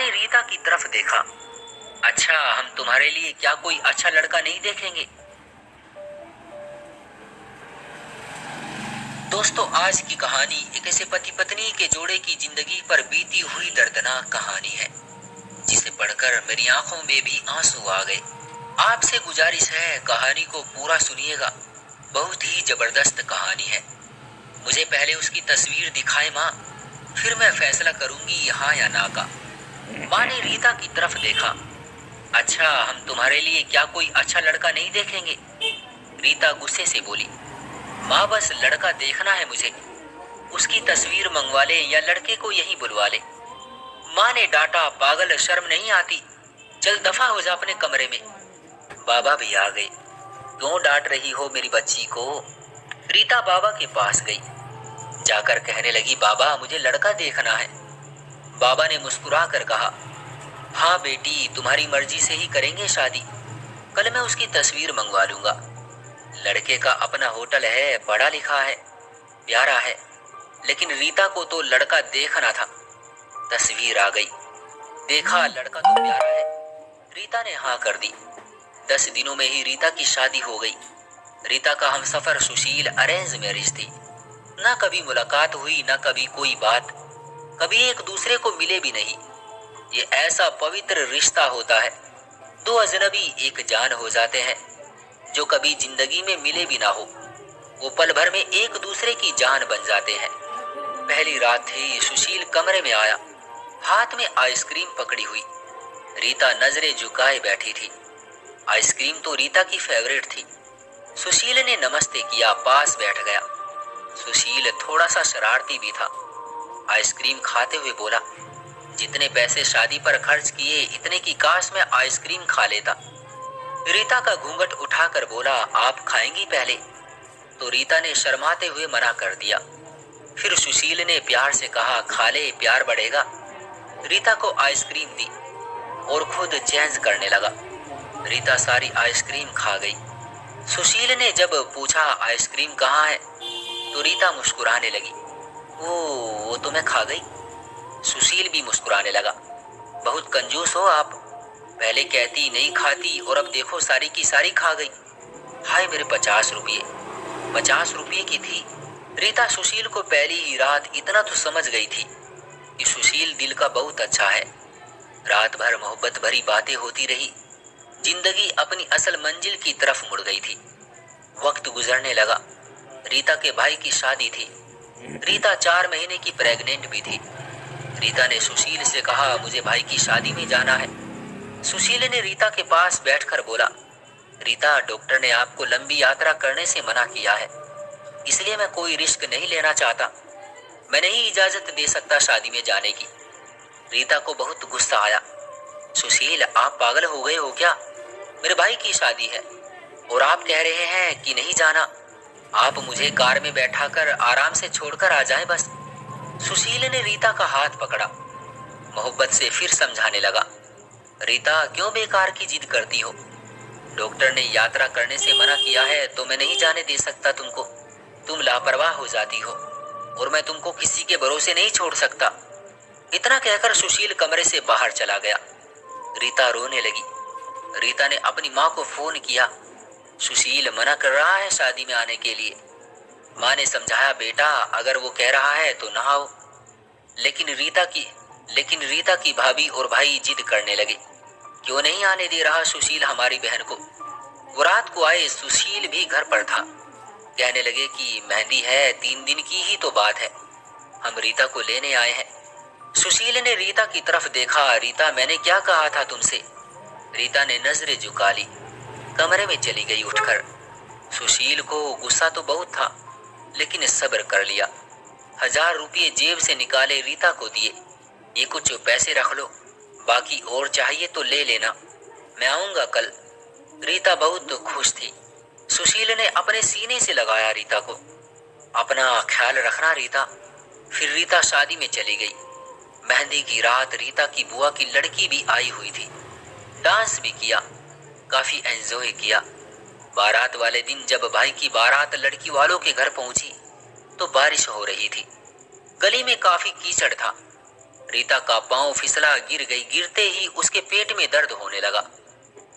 ने रीता की तरफ देखा। अच्छा, हम तुम्हारे लिए क्या कोई अच्छा लड़का नहीं देखेंगे? दोस्तों, आज की कहानी एक ऐसे पति पत्नी के जोड़े की जिंदगी पर बीती हुई दर्दनाक कहानी है, जिसे पढ़कर मेरी आंखों में भी आंसू आ गए। आपसे गुजारिश है, कहानी को पूरा सुनिएगा। बहुत ही जबरदस्त कहानी है। मुझे पहले उसकी तस्वीर दिखाए माँ, फिर मैं फैसला करूंगी हाँ या ना का। माँ ने रीता की तरफ देखा। अच्छा, हम तुम्हारे लिए क्या कोई अच्छा लड़का नहीं देखेंगे? रीता गुस्से से बोली। माँ, बस लड़का देखना है मुझे। उसकी तस्वीर मंगवा ले या लड़के को यहीं बुलवा ले। माँ ने डांटा, पागल, शर्म नहीं आती? चल दफा हो जा अपने कमरे में। बाबा भी आ गए। क्यों डांट रही हो मेरी बच्ची को? रीता बाबा के पास गई। जाकर कहने लगी, बाबा मुझे लड़का देखना है। बाबा ने मुस्कुरा कर कहा, हाँ बेटी, तुम्हारी मर्जी से ही करेंगे शादी। कल मैं उसकी तस्वीर मंगवा लूंगा। लड़के का अपना होटल है, पढ़ा लिखा है, प्यारा है, लेकिन रीता को तो लड़का देखना था। तस्वीर आ गई। देखा, लड़का तो प्यारा है। रीता ने हाँ कर दी। 10 दिनों में ही रीता की शादी हो गई। रीता का हमसफर सुशील अरेंज मैरिज थी। ना कभी मुलाकात हुई, ना कभी कोई बात, कभी एक दूसरे को मिले भी नहीं। ये ऐसा पवित्र रिश्ता होता है, दो अजनबी एक जान हो जाते हैं, जो कभी जिंदगी में मिले भी ना हो। वो पल भर में एक दूसरे की जान बन जाते हैं। पहली रात थी। सुशील कमरे में आया, हाथ में आइसक्रीम पकड़ी हुई। रीता नजरें झुकाए बैठी थी। आइसक्रीम तो रीता की फेवरेट थी। सुशील ने नमस्ते किया, पास बैठ गया। सुशील थोड़ा सा शरारती भी था। आइसक्रीम खाते हुए बोला, जितने पैसे शादी पर खर्च किए, इतने की काश मैं आइसक्रीम खा लेता। रीता का घूंघट उठाकर बोला, आप खाएंगी पहले? तो रीता ने शर्माते हुए मना कर दिया। फिर सुशील ने प्यार से कहा, खा ले, प्यार बढ़ेगा। रीता को आइसक्रीम दी और खुद चेंज करने लगा। रीता सारी आइसक्रीम खा गई। सुशील ने जब पूछा, आइसक्रीम कहाँ है, तो रीता मुस्कुराने लगी। वो तो मैं खा गई। सुशील भी मुस्कुराने लगा। बहुत कंजूस हो आप, पहले कहती नहीं खाती और अब देखो सारी की सारी खा गई। हाय मेरे 50 रुपये। 50 रुपये की थी। रीता सुशील को पहली ही रात इतना तो समझ गई थी कि सुशील दिल का बहुत अच्छा है। रात भर मोहब्बत भरी बातें होती रही। जिंदगी अपनी असल मंजिल की तरफ मुड़ गई थी। वक्त गुजरने लगा। रीता के भाई की शादी थी। रीता 4 महीने की प्रेग्नेंट भी थी। रीता ने सुशील से कहा, मुझे भाई की शादी में जाना है। सुशील ने रीता के पास बैठकर बोला, रीता, डॉक्टर ने आपको लंबी यात्रा करने से मना किया है, इसलिए मैं कोई रिस्क नहीं लेना चाहता। मैं नहीं इजाजत दे सकता शादी में जाने की। रीता को बहुत गुस्सा आया। सुशील, आप पागल हो गए हो क्या? मेरे भाई की शादी है और आप कह रहे हैं कि नहीं जाना। आप मुझे कार में बैठाकर आराम से छोड़कर आ जाएं बस। सुशील ने रीता का हाथ पकड़ा। मोहब्बत से फिर समझाने लगा, रीता, क्यों बेकार की जिद करती हो? डॉक्टर ने यात्रा करने से मना किया है तो मैं नहीं जाने दे सकता तुमको। तुम लापरवाह हो जाती हो और मैं तुमको किसी के भरोसे नहीं छोड़ सकता। इतना कहकर सुशील कमरे से बाहर चला गया। रीता रोने लगी। रीता ने अपनी माँ को फोन किया। सुशील मना कर रहा है शादी में आने के लिए। माँ ने समझाया, बेटा अगर वो कह रहा है तो ना आओ। लेकिन रीता की भाभी और भाई जिद करने लगे। क्यों नहीं आने दे रहा सुशील हमारी बहन को? वो रात को आए। सुशील भी घर पर था। कहने लगे कि मेहंदी है, 3 दिन की ही तो बात है, हम रीता को लेने आए हैं। सुशील ने रीता की तरफ देखा। रीता, मैंने क्या कहा था तुमसे? रीता ने नजरें झुका ली, कमरे में चली गई उठकर। सुशील को गुस्सा तो बहुत था, लेकिन सब्र कर लिया। 1000 रुपये जेब से निकाले, रीता को दिए। ये कुछ पैसे रख लो, बाकी और चाहिए तो ले लेना, मैं आऊंगा कल। रीता बहुत खुश थी। सुशील ने अपने सीने से लगाया रीता को। अपना ख्याल रखना रीता। फिर रीता शादी में चली गई। मेहंदी की रात रीता की बुआ की लड़की भी आई हुई थी। डांस भी किया, काफी एंजॉय किया। बारात वाले दिन जब भाई की बारात लड़की वालों के घर पहुंची तो बारिश हो रही थी। गली में काफी कीचड़ था। रीता का पांव फिसला, गिर गई। गिरते ही उसके पेट में दर्द होने लगा।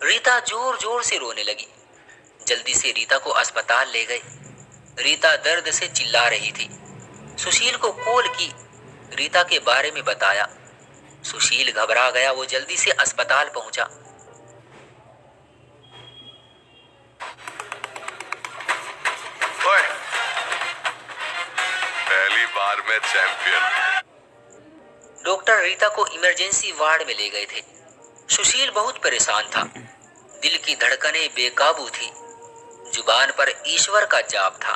रीता जोर जोर से रोने लगी। जल्दी से रीता को अस्पताल ले गए। रीता दर्द से चिल्ला रही थी। सुशील को कॉल की, रीता के बारे में बताया। सुशील घबरा गया। वो जल्दी से अस्पताल पहुंचा। ओए, पहली बार में चैंपियन। डॉक्टर रीता को इमरजेंसी वार्ड में ले गए थे। सुशील बहुत परेशान था। दिल की धड़कनें बेकाबू थी। जुबान पर ईश्वर का जाप था।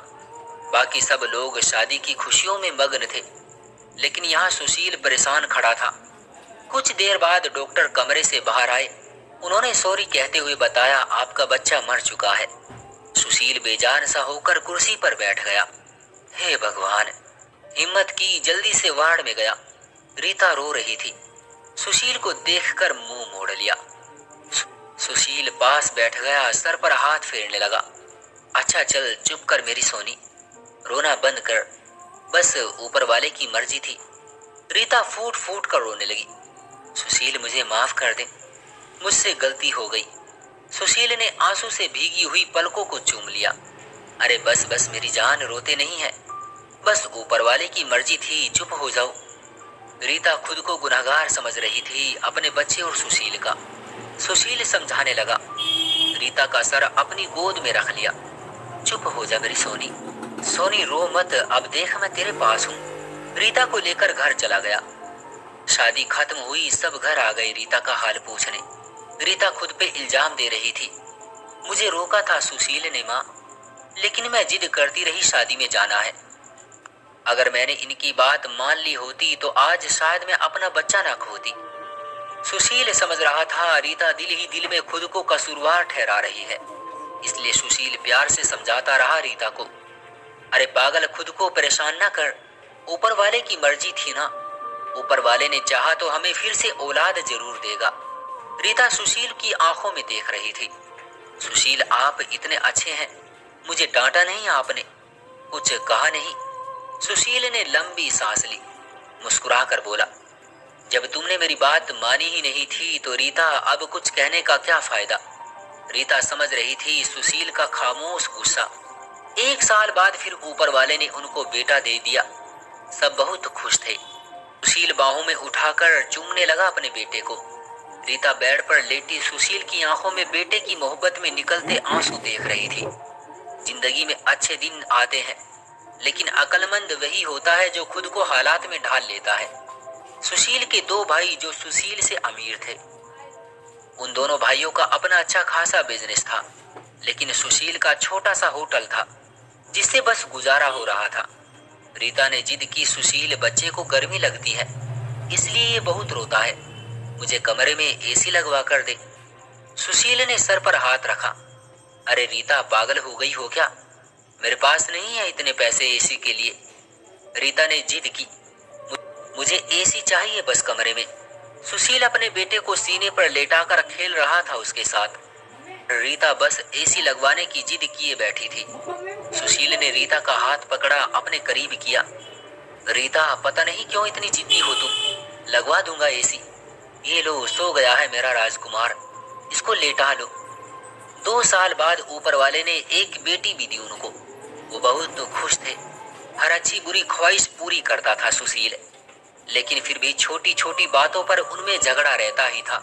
बाकी सब लोग शादी की खुशियों में मग्न थे, लेकिन यहाँ सुशील परेशान खड़ा था। कुछ देर बाद डॉक्टर कमरे से बाहर आए। उन्होंने सॉरी कहते हुए बताया, आपका बच्चा मर चुका है। सुशील बेजान सा होकर कुर्सी पर बैठ गया। हे भगवान, हिम्मत की, जल्दी से वार्ड में गया। रीता रो रही थी। सुशील को देखकर मुंह मोड़ लिया। सुशील पास बैठ गया, सर पर हाथ फेरने लगा। अच्छा चल, चुप कर मेरी सोनी, रोना बंद कर, बस ऊपर वाले की मर्जी थी। रीता फूट फूट कर रोने लगी। सुशील, मुझे माफ कर दे, मुझसे गलती हो गई। सुशील ने आंसू से भीगी हुई पलकों को चूम लिया। अरे बस बस मेरी जान, रोते नहीं है, बस ऊपर वाले की मर्जी थी, चुप हो जाओ। रीता खुद को गुनहगार समझ रही थी, अपने बच्चे और सुशील का। सुशील समझाने लगा। रीता का सर अपनी गोद में रख लिया। चुप हो जा मेरी सोनी, सोनी रो मत, अब देख मैं तेरे पास हूँ। रीता को लेकर घर चला गया। शादी खत्म हुई, सब घर आ गए रीता का हाल पूछने। रीता खुद पे इल्जाम दे रही थी। मुझे रोका था सुशील ने माँ, लेकिन मैं जिद करती रही, शादी में जाना है। अगर मैंने इनकी बात मान ली होती तो आज शायद मैं अपना बच्चा ना खोती। सुशील समझ रहा था रीता दिल ही दिल में खुद को कसूरवार ठहरा रही है, इसलिए सुशील प्यार से समझाता रहा रीता को। अरे पागल, खुद को परेशान ना कर, ऊपर वाले की मर्जी थी ना, ऊपर वाले ने चाहा तो हमें फिर से औलाद जरूर देगा। रीता सुशील की आंखों में देख रही थी। सुशील, आप इतने अच्छे हैं, मुझे डांटा नहीं आपने, कुछ कहा नहीं। सुशील ने लंबी सांस ली, मुस्कुराकर बोला, जब तुमने मेरी बात मानी ही नहीं थी तो रीता अब कुछ कहने का क्या फायदा। रीता समझ रही थी सुशील का खामोश गुस्सा। 1 साल बाद फिर ऊपर वाले ने उनको बेटा दे दिया। सब बहुत खुश थे। सुशील बाहों में उठाकर चूमने लगा अपने बेटे को। रीता बेड पर लेटी सुशील की आंखों में बेटे की मोहब्बत में निकलते आंसू देख रही थी। जिंदगी में अच्छे दिन आते हैं, लेकिन अक्लमंद वही होता है जो खुद को हालात में ढाल लेता है। सुशील के 2 भाई जो सुशील से अमीर थे, उन दोनों भाइयों का अपना अच्छा खासा बिजनेस था, लेकिन सुशील का छोटा सा होटल था जिससे बस गुजारा हो रहा था। रीता ने जिद की, सुशील बच्चे को गर्मी लगती है, इसलिए ये बहुत रोता है, मुझे कमरे में एसी लगवा कर दे। सुशील ने सर पर हाथ रखा। अरे रीता, पागल हो गई हो क्या, मेरे पास नहीं है इतने पैसे एसी के लिए। रीता ने जिद की, मुझे एसी चाहिए बस कमरे में। सुशील अपने बेटे को सीने पर लेटाकर खेल रहा था उसके साथ। रीता बस एसी लगवाने की जिद किए बैठी थी। सुशील ने रीता का हाथ पकड़ा, अपने करीब किया। रीता, पता नहीं क्यों इतनी जिद्दी हो तुम, लगवा दूंगा एसी। ये लो, सो गया है मेरा राजकुमार, इसको लेटा लो। 2 साल बाद ऊपर वाले ने एक बेटी भी दी उनको। वो बहुत खुश थे। हर अच्छी बुरी ख्वाहिश पूरी करता था सुशील, लेकिन फिर भी छोटी छोटी बातों पर उनमें झगड़ा रहता ही था।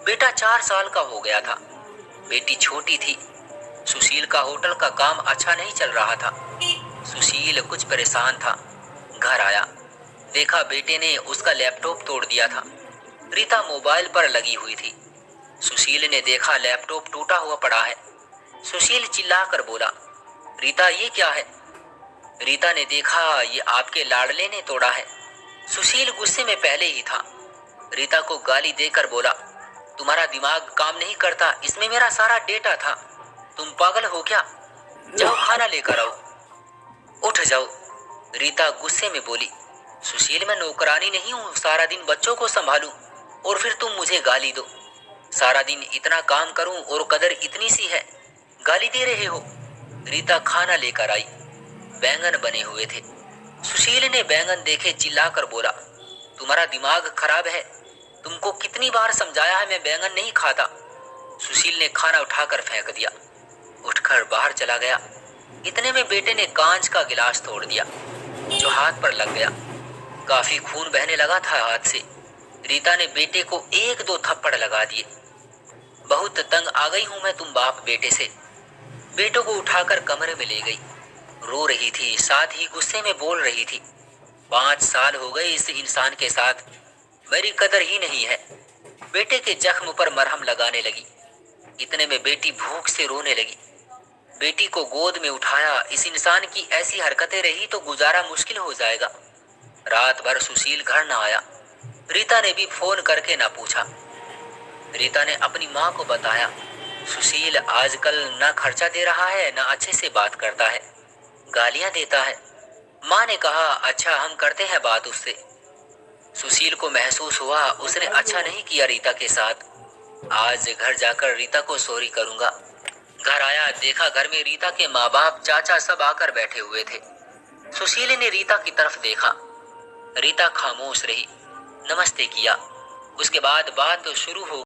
बेटा 4 साल का हो गया था, बेटी छोटी थी। सुशील का होटल का काम अच्छा नहीं चल रहा था। सुशील कुछ परेशान था। घर आया, देखा बेटे ने उसका लैपटॉप तोड़ दिया था। रीता मोबाइल पर लगी हुई थी। सुशील ने देखा लैपटॉप टूटा हुआ पड़ा है। सुशील चिल्लाकर बोला, रीता ये क्या है। रीता ने देखा, ये आपके लाडले ने तोड़ा है। सुशील गुस्से में पहले ही था। रीता को गाली देकर बोला, तुम्हारा दिमाग काम नहीं करता, इसमें मेरा सारा डेटा था, तुम पागल हो क्या, जाओ खाना लेकर आओ, उठ जाओ। रीता गुस्से में बोली, सुशील मैं नौकरानी नहीं हूँ, सारा दिन बच्चों को संभालूं और फिर तुम मुझे गाली दो। सारा दिन इतना काम करूं और कदर इतनी सी है, गाली दे रहे हो। रीता खाना लेकर आई। बैंगन बने हुए थे। सुशील ने बैंगन देखे चिल्लाकर बोला, तुम्हारा दिमाग खराब है? तुमको कितनी बार समझाया है मैं बैंगन नहीं खाता। सुशील ने खाना उठाकर फेंक दिया, उठकर बाहर चला गया। इतने में बेटे ने कांच का गिलास तोड़ दिया, जो हाथ पर लग गया। काफी खून बहने लगा था हाथ से। रीता ने बेटे को एक दो थप्पड़ लगा दिए। बहुत तंग आ गई हूं मैं तुम बाप बेटे से। बेटों को उठाकर कमरे में ले गई। रो रही थी, साथ ही गुस्से में बोल रही थी, 5 साल हो गए इस इंसान के साथ, मेरी कदर ही नहीं है। बेटे के जख्म पर मरहम लगाने लगी। इतने में बेटी भूख से रोने लगी। बेटी को गोद में उठाया। इस इंसान की ऐसी हरकतें रही तो गुजारा मुश्किल हो जाएगा। रात भर सुशील घर न आया। रीता ने भी फोन करके ना पूछा। रीता ने अपनी माँ को बताया, सुशील आजकल ना खर्चा दे रहा है, ना अच्छे से बात करता है, गालियां देता है। माँ ने कहा, अच्छा हम करते हैं बात उससे। सुशील को महसूस हुआ उसने अच्छा नहीं किया रीता के साथ। आज घर जाकर रीता को सॉरी करूंगा। घर आया, देखा घर में रीता के माँ बाप, चाचा सब आकर बैठे हुए थे। सुशील ने रीता की तरफ देखा। रीता खामोश रही, नमस्ते किया। उसके बाद बात शुरू हो